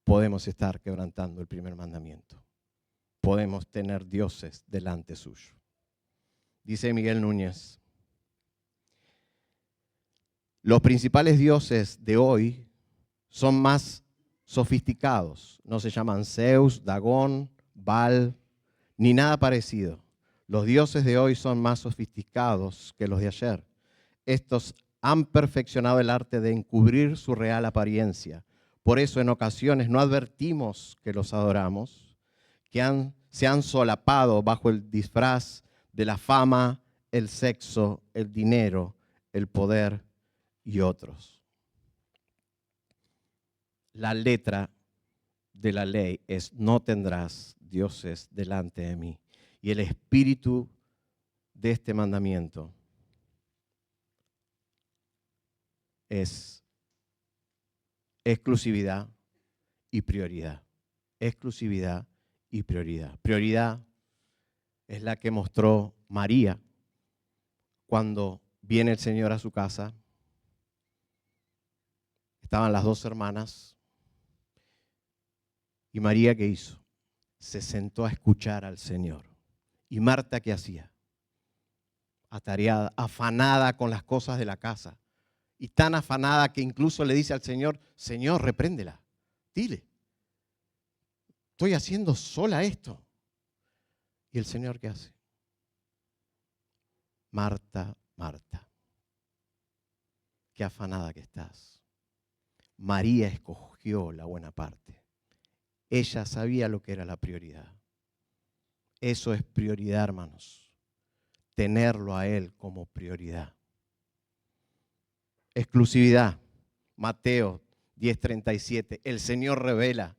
A: podemos estar quebrantando el primer mandamiento. Podemos tener dioses delante suyo. Dice Miguel Núñez, los principales dioses de hoy son más sofisticados. No se llaman Zeus, Dagón, Baal, ni nada parecido. Los dioses de hoy son más sofisticados que los de ayer. Estos han perfeccionado el arte de encubrir su real apariencia. Por eso en ocasiones no advertimos que los adoramos, que se han solapado bajo el disfraz de la fama, el sexo, el dinero, el poder y otros. La letra de la ley es: no tendrás dioses delante de mí. Y el espíritu de este mandamiento es exclusividad y prioridad. Exclusividad y prioridad. Prioridad es la que mostró María cuando viene el Señor a su casa. Estaban las dos hermanas. ¿Y María qué hizo? Se sentó a escuchar al Señor. ¿Y Marta qué hacía? Atareada, afanada con las cosas de la casa. Y tan afanada que incluso le dice al Señor: Señor, repréndela, dile, estoy haciendo sola esto. ¿Y el Señor qué hace? Marta, Marta, qué afanada que estás. María escogió la buena parte. Ella sabía lo que era la prioridad. Eso es prioridad, hermanos. Tenerlo a Él como prioridad. Exclusividad. Mateo 10:37. El Señor revela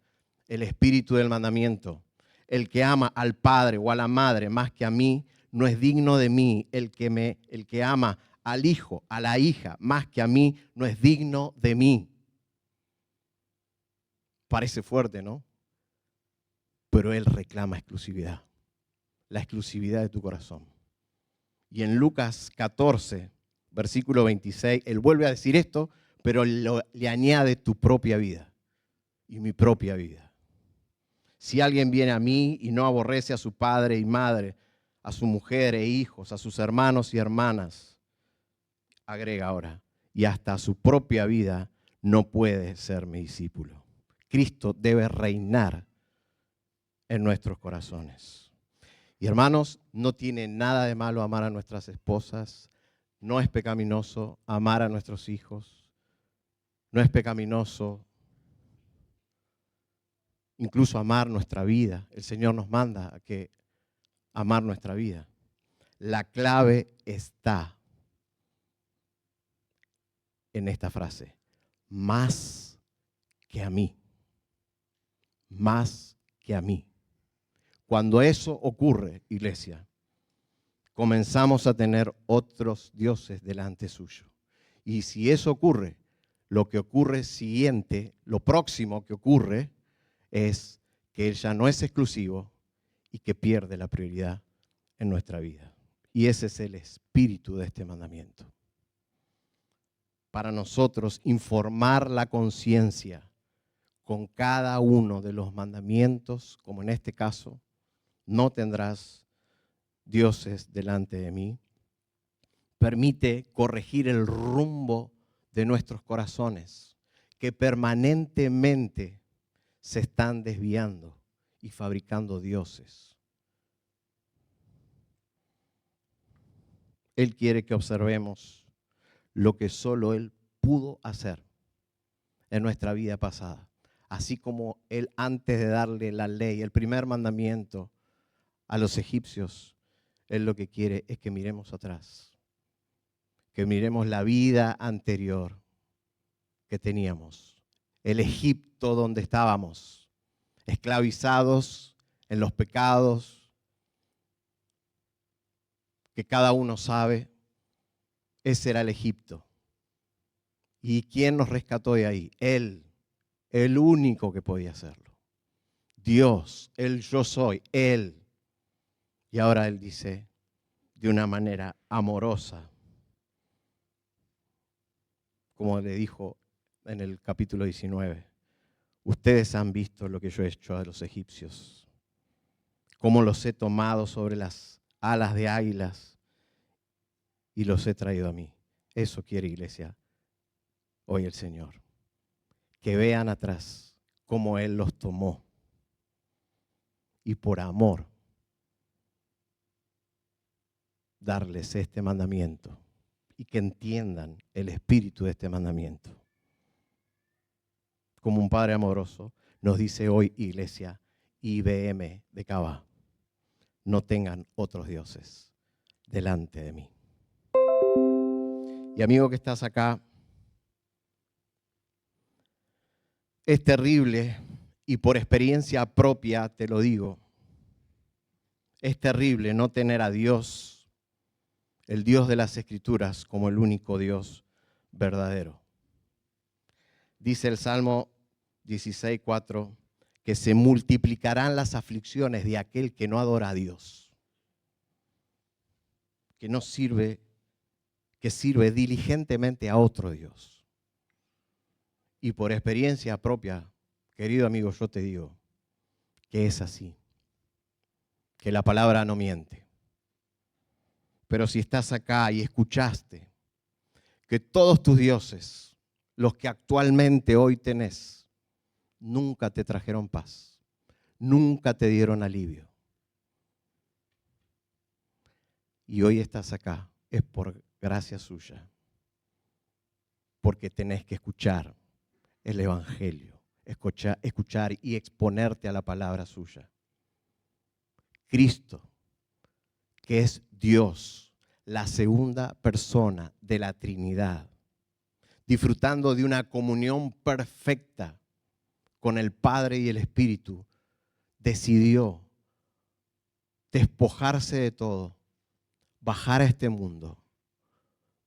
A: el espíritu del mandamiento. El que ama al padre o a la madre más que a mí no es digno de mí. El que ama al hijo, a la hija más que a mí no es digno de mí. Parece fuerte, ¿no? Pero Él reclama exclusividad. La exclusividad de tu corazón. Y en Lucas 14, versículo 26, Él vuelve a decir esto, pero le añade tu propia vida y mi propia vida. Si alguien viene a mí y no aborrece a su padre y madre, a su mujer e hijos, a sus hermanos y hermanas, agrega ahora, y hasta a su propia vida, no puede ser mi discípulo. Cristo debe reinar en nuestros corazones. Y hermanos, no tiene nada de malo amar a nuestras esposas, no es pecaminoso amar a nuestros hijos, no es pecaminoso incluso amar nuestra vida. El Señor nos manda a que amar nuestra vida. La clave está en esta frase: más que a mí, más que a mí. Cuando eso ocurre, iglesia, comenzamos a tener otros dioses delante suyo. Y si eso ocurre, lo que ocurre siguiente, lo próximo que ocurre es que Él ya no es exclusivo y que pierde la prioridad en nuestra vida. Y ese es el espíritu de este mandamiento. Para nosotros informar la conciencia con cada uno de los mandamientos, como en este caso, no tendrás dioses delante de mí, permite corregir el rumbo de nuestros corazones, que permanentemente se están desviando y fabricando dioses. Él quiere que observemos lo que solo Él pudo hacer en nuestra vida pasada. Así como Él, antes de darle la ley, el primer mandamiento a los egipcios, Él lo que quiere es que miremos atrás, que miremos la vida anterior que teníamos, el Egipto donde estábamos, esclavizados en los pecados que cada uno sabe. Ese era el Egipto. ¿Y quién nos rescató de ahí? Él, el único que podía hacerlo. Dios, el yo soy, Él. Y ahora Él dice de una manera amorosa, como le dijo en el capítulo 19, ustedes han visto lo que yo he hecho a los egipcios, cómo los he tomado sobre las alas de águilas y los he traído a mí. Eso quiere, iglesia, hoy el Señor. Que vean atrás cómo Él los tomó y por amor darles este mandamiento y que entiendan el espíritu de este mandamiento. Como un Padre amoroso nos dice hoy, iglesia IBM de Cava, no tengan otros dioses delante de mí. Y amigo que estás acá, es terrible, y por experiencia propia te lo digo, es terrible no tener a Dios, el Dios de las Escrituras, como el único Dios verdadero. Dice el Salmo 16:4 que se multiplicarán las aflicciones de aquel que no adora a Dios, que no sirve, que sirve diligentemente a otro Dios. Y por experiencia propia, querido amigo, yo te digo que es así, que la palabra no miente. Pero si estás acá y escuchaste que todos tus dioses, los que actualmente hoy tenés, nunca te trajeron paz, nunca te dieron alivio, y hoy estás acá, es por gracia suya, porque tenés que escuchar el Evangelio, escuchar y exponerte a la palabra suya. Cristo, que es Dios, la segunda persona de la Trinidad, disfrutando de una comunión perfecta con el Padre y el Espíritu, decidió despojarse de todo, bajar a este mundo,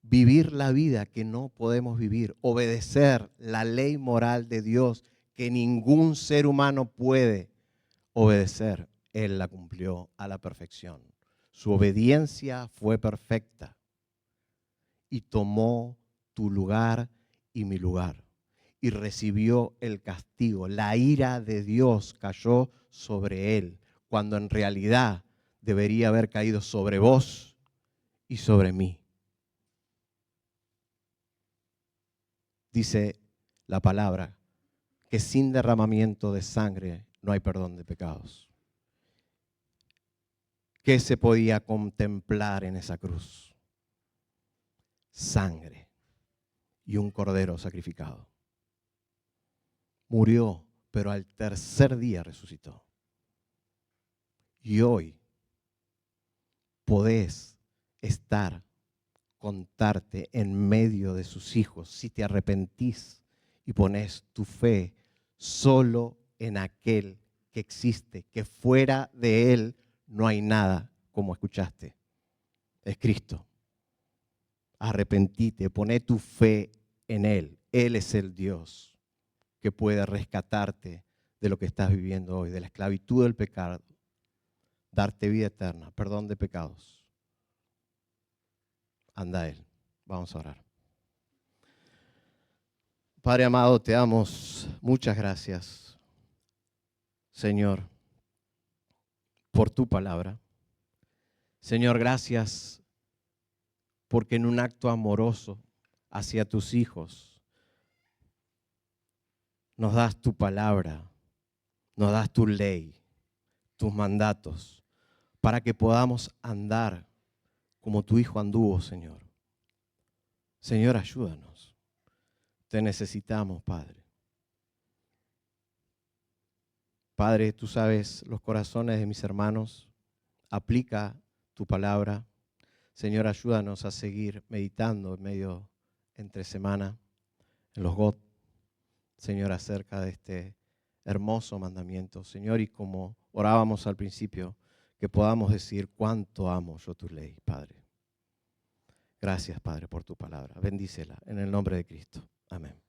A: vivir la vida que no podemos vivir, obedecer la ley moral de Dios que ningún ser humano puede obedecer. Él la cumplió a la perfección. Su obediencia fue perfecta y tomó tu lugar y mi lugar y recibió el castigo. La ira de Dios cayó sobre él, cuando en realidad debería haber caído sobre vos y sobre mí. Dice la palabra que sin derramamiento de sangre no hay perdón de pecados. ¿Qué se podía contemplar en esa cruz? Sangre y un cordero sacrificado. Murió, pero al tercer día resucitó. Y hoy podés contarte en medio de sus hijos si te arrepentís y pones tu fe solo en aquel que existe, que fuera de Él no hay nada, como escuchaste. Es Cristo. Arrepentite, poné tu fe en Él. Él es el Dios que puede rescatarte de lo que estás viviendo hoy, de la esclavitud del pecado, darte vida eterna, perdón de pecados. Anda a Él. Vamos a orar. Padre amado, te damos muchas gracias, Señor, por tu palabra. Señor, gracias porque en un acto amoroso hacia tus hijos nos das tu palabra, nos das tu ley, tus mandatos, para que podamos andar como tu Hijo anduvo, Señor. Señor, ayúdanos. Te necesitamos, Padre. Padre, tú sabes los corazones de mis hermanos. Aplica tu palabra. Señor, ayúdanos a seguir meditando en medio, entre semana, en los GOT, Señor, acerca de este hermoso mandamiento. Señor, y como orábamos al principio, que podamos decir cuánto amo yo tu ley, Padre. Gracias, Padre, por tu palabra. Bendícela en el nombre de Cristo. Amén.